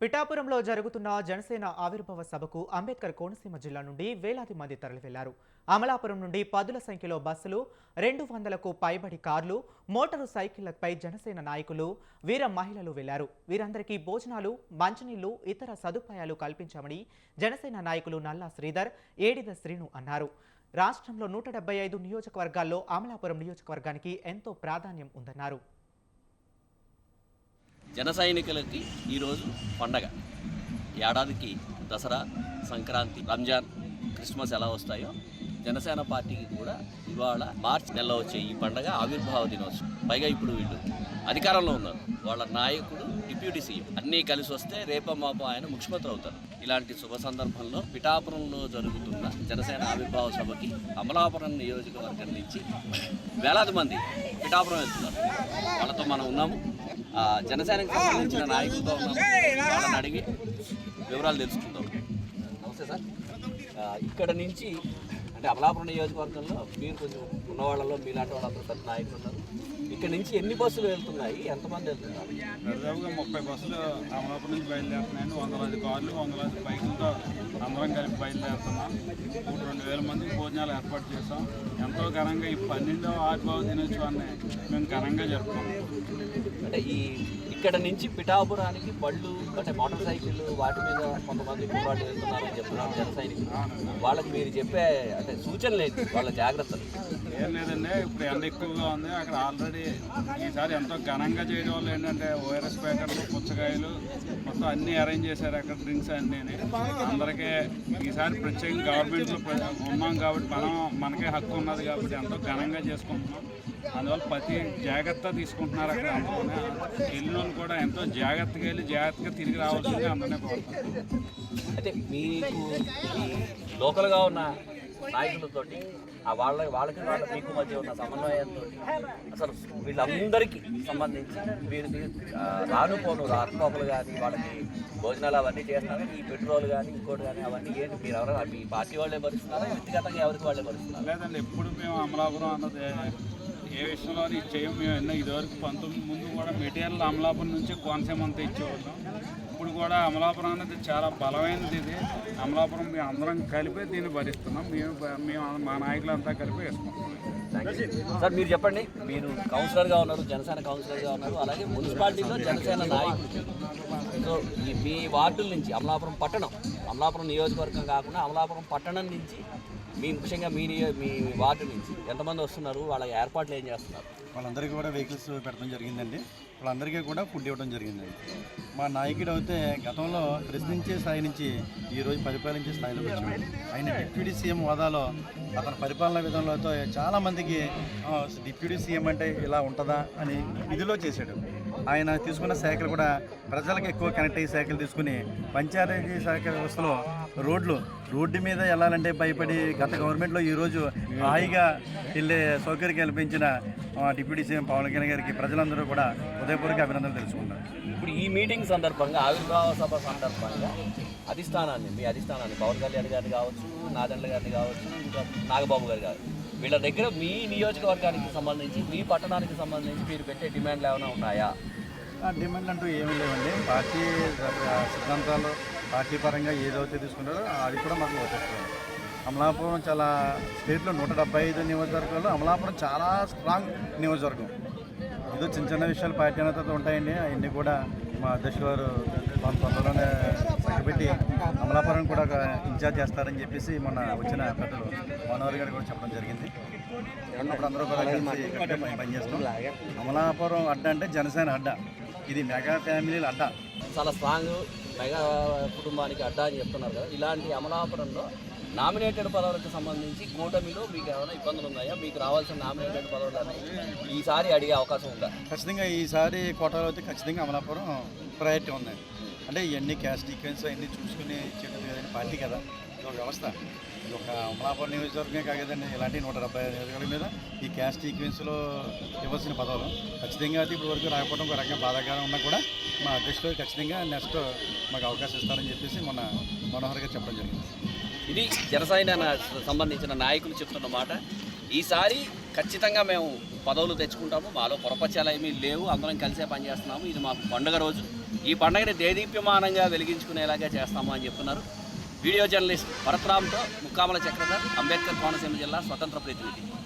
పిఠాపురంలో జరుగుతున్న జనసేన ఆవిర్భావ సభకు అంబేద్కర్ కోనసీమ జిల్లా నుండి వేలాది మంది తరలివెళ్లారు. అమలాపురం నుండి పదుల సంఖ్యలో బస్సులు, 200కు పైబడి కార్లు, మోటారు సైకిళ్లపై జనసేన నాయకులు, వీర మహిళలు వెళ్లారు. వీరందరికీ భోజనాలు, మంచినీళ్లు, ఇతర సదుపాయాలు కల్పించామని జనసేన నాయకులు నల్లా శ్రీధర్, ఏడిద శ్రీను అన్నారు. రాష్ట్రంలో 175 నియోజకవర్గాల్లో అమలాపురం నియోజకవర్గానికి ఎంతో ప్రాధాన్యం ఉందన్నారు. జన సైనికులకి ఈరోజు పండగ. ఏడాదికి దసరా, సంక్రాంతి, రంజాన్, క్రిస్మస్ ఎలా వస్తాయో జనసేన పార్టీకి కూడా ఇవాళ మార్చి నెలలో వచ్చే ఈ పండగ ఆవిర్భావ దినోత్సవం. పైగా ఇప్పుడు వీళ్ళు అధికారంలో ఉన్నారు. వాళ్ళ నాయకుడు డిప్యూటీ సీఎం. అన్నీ కలిసి వస్తే రేపమాపో ఆయన ముఖ్యమంత్రి అవుతారు. ఇలాంటి శుభ సందర్భంలో పిఠాపురంలో జరుగుతున్న జనసేన ఆవిర్భావ సభకి అమలాపురం నియోజకవర్గం నుంచి వేలాది మంది పిఠాపురం వెళ్తున్నారు. వాళ్ళతో మనం ఉన్నాము. జనసేనకు సంబంధించిన నాయకులతో ఉన్నాము. వాళ్ళని అడిగి వివరాలు తెలుసుకుందాం. నమస్తే సార్. ఇక్కడ నుంచి అంటే అమలాపురం నియోజకవర్గంలో మీరు కొంచెం ఉన్న వాళ్ళలో మీలాంటి వాళ్ళందరూ పెద్ద నాయకులు ఉన్నారు. ఇక్కడ నుంచి ఎన్ని బస్సులు వెళ్తున్నాయి, ఎంతమంది వెళ్తున్నారు? దాదాపుగా 30 బస్సులు అమలాపురం నుంచి బయలుదేరుతున్నాయండి. 100 కార్లు, 100 బైకులతో అందరం కలిపి బయలుదేరుతున్నాం. 2,000 మందికి భోజనాలు ఏర్పాటు చేసాం. ఎంతో ఘనంగా ఈ 12వ ఆవిర్భావ దినోత్సవాన్ని మేము ఘనంగా జరుపుతాం. అంటే ఇక్కడ నుంచి పిఠాపురానికి బళ్ళు అంటే మోటార్ సైకిళ్ళు వాటి మీద కొంతమంది పోరాటం వెళ్తున్నారని చెప్తున్నారు జన సైనికులు. వాళ్ళకి మీరు చెప్పే అంటే సూచనలు ఏంటి, వాళ్ళ జాగ్రత్తలు? ఏం లేదండి, ఇప్పుడు ఎండ ఎక్కువగా ఉంది. అక్కడ ఆల్రెడీ ఈసారి ఎంతో ఘనంగా చేయడం వల్ల ఏంటంటే ఓఆర్ఎస్ ప్యాకెట్లు, పుచ్చకాయలు మొత్తం అన్నీ అరేంజ్ చేశారు. అక్కడ డ్రింక్స్ అన్నీ అందరికీ ఈసారి ప్రత్యేకంగా గవర్నమెంట్లో ఉన్నాం కాబట్టి మనకే హక్కు ఉన్నది కాబట్టి ఎంతో ఘనంగా చేసుకుంటున్నాం. అందువల్ల ప్రతి జాగ్రత్త తీసుకుంటున్నారు. అక్కడ అందరూ వెళ్ళినోళ్ళు కూడా ఎంతో జాగ్రత్తగా వెళ్ళి జాగ్రత్తగా తిరిగి రావాల్సిందే అందరినీ కోరుతారు. అయితే మీకు లోకల్గా ఉన్న నాయకులతోటి వాళ్ళకి మీకు మధ్య ఉన్న సమన్వయంతో అసలు వీళ్ళందరికీ సంబంధించి మీరు రానుపోను రాకపోకలు కానీ వాళ్ళకి భోజనాలు అవన్నీ చేస్తున్నారు. ఈ పెట్రోల్ కానీ ఇంకోటి కానీ అవన్నీ ఏంటి మీరు ఎవరైనా మీ పార్టీ వాళ్ళే భరిస్తున్నారా, వ్యక్తిగతంగా ఎవరికి వాళ్ళే భరిస్తున్నారు? లేదండి, ఎప్పుడు మేము అమలాపురం అన్నది ఏ విషయంలో ఇచ్చేయం. మేము ఇదివరకు 19 ముందు కూడా మెటీరియల్ అమలాపురం నుంచి కోనసీమ అంతా ఇచ్చేవాళ్ళం. ఇప్పుడు కూడా అమలాపురం అనేది చాలా బలమైనది. ఇది అమలాపురం మేము అందరం కలిపి దీన్ని భరిస్తున్నాం. మేము మా నాయకులంతా కలిపి వేసుకుంటున్నాం. సార్ మీరు చెప్పండి, మీరు కౌన్సిలర్గా ఉన్నారు, జనసేన కౌన్సిలర్గా ఉన్నారు, అలాగే మున్సిపాలిటీలో జనసేన నాయకులు. సో మీ వార్డుల నుంచి అమలాపురం నియోజకవర్గం కాకుండా అమలాపురం పట్టణం నుంచి ముఖ్యంగా మీ వార్డు నుంచి ఎంతమంది వస్తున్నారు, వాళ్ళ ఏర్పాట్లు ఏం చేస్తున్నారు? వాళ్ళందరికీ కూడా వెహికల్స్ పెట్టడం జరిగిందండి. వాళ్ళందరికీ కూడా ఫుడ్ ఇవ్వడం జరిగిందండి. మా నాయకుడు అయితే గతంలో ప్రశ్నించే స్థాయి నుంచి ఈరోజు పరిపాలించే స్థాయిలోకి వచ్చాడు. ఆయన డిప్యూటీ సీఎం హోదాలో అతని పరిపాలనా విధానంలో చాలామందికి డిప్యూటీ సీఎం అంటే ఇలా ఉంటుందా అని ఇదిలో చేశాడు. ఆయన తీసుకున్న శాఖలు కూడా ప్రజలకు ఎక్కువ కనెక్ట్ అయ్యే శాఖలు తీసుకుని పంచాయతీ శాఖ వ్యవస్థలో రోడ్డు మీద వెళ్ళాలంటే భయపడి గత గవర్నమెంట్లో ఈరోజు హాయిగా వెళ్ళే సౌకర్యం కల్పించిన డిప్యూటీ సీఎం పవన్ కళ్యాణ్ గారికి ప్రజలందరూ కూడా హృదయపూర్వక అభినందనలు తెలుసుకున్నారు. ఇప్పుడు ఈ మీటింగ్ సందర్భంగా ఆవిర్భావ సభ సందర్భంగా మీ అధిష్టానాన్ని పవన్ కళ్యాణ్ గారిని కావచ్చు, నాదెండ్ల గారిని కావచ్చు, ఇంకా నాగబాబు గారు కావచ్చు, వీళ్ళ దగ్గర మీ నియోజకవర్గానికి సంబంధించి మీ పట్టణానికి సంబంధించి మీరు పెట్టే డిమాండ్లు ఏమైనా ఉన్నాయా? డిమాండ్ అంటూ ఏమీ లేవండి. పార్టీ సిద్ధాంతాలు పార్టీ పరంగా ఏదైతే తీసుకుంటారో అది కూడా మాకు వచ్చేస్తుంది. అమలాపురం చాలా స్టేట్లో 175 నియోజకవర్గాల్లో అమలాపురం చాలా స్ట్రాంగ్ నియోజకవర్గం. ఏదో చిన్న విషయాలు పార్టీ అనేతతో ఉంటాయండి. అవన్నీ కూడా మా అధ్యక్షులు వారు తొందరలోనే పెట్టి అమలాపురం కూడా ఇన్ఛార్జ్ చేస్తారని చెప్పేసి మొన్న వచ్చిన పెద్దలు మనోహర్ గారు కూడా చెప్పడం జరిగింది. అప్పుడు అందరూ కూడా కలిసి పనిచేస్తాం. అమలాపురం అడ్డ అంటే జనసేన అడ్డ, ఇది మెగా ఫ్యామిలీల అడ్డ. చాలా స్ట్రాంగ్ మెగా కుటుంబానికి అడ్డా అని చెప్తున్నారు కదా. ఇలాంటి అమలాపురంలో నామినేటెడ్ పదవులకు సంబంధించి కూటమిలో మీకు ఏమైనా ఇబ్బందులు ఉన్నాయా? మీకు రావాల్సిన నామినేటెడ్ పదవులు అనేవి ఈసారి అడిగే అవకాశం ఉందా? ఖచ్చితంగా ఈసారి కోటాలో అయితే ఖచ్చితంగా అమలాపురం ప్రయారిటీ ఉంది. అంటే ఇవన్నీ క్యాస్ట్ ఈక్వెన్స్ అన్నీ చూసుకుని ఇచ్చేటది కదండి పార్టీ కదా. ఇది ఒక వ్యవస్థ. ఇది ఒక అమలాపురం నియోజకవర్గమే కాదండి, ఇలాంటి 175 నియోజకవర్గం మీద ఈ క్యాస్ట్ ఈక్వెన్స్లో ఇవ్వాల్సిన పదవులు ఖచ్చితంగా అయితే ఇప్పుడు వరకు రాకపోవడం ఒక రకంగా బాధాకరంగా ఉన్నా కూడా మా అధ్యక్షులు ఖచ్చితంగా నెక్స్ట్ మాకు అవకాశం ఇస్తారని చెప్పేసి మొన్న మనోహర్ గారు చెప్పడం జరిగింది. ఇది జనసేన సంబంధించిన నాయకులు చెప్తున్న మాట. ఈసారి ఖచ్చితంగా మేము పదవులు తెచ్చుకుంటాము, మాలో పొరపచ్చాలు ఏమీ లేవు, అందరం కలిసే పనిచేస్తున్నాము, ఇది మాకు పండుగ రోజు. ఈ పండుగని దేదీప్యమానంగా వెలిగించుకునేలాగా చేస్తాము అని చెప్తున్నారు వీడియో జర్నలిస్ట్ పరశురామ్తో ముక్కామల చక్రధర్, అంబేద్కర్ కోనసీమ జిల్లా స్వతంత్ర ప్రతినిధి.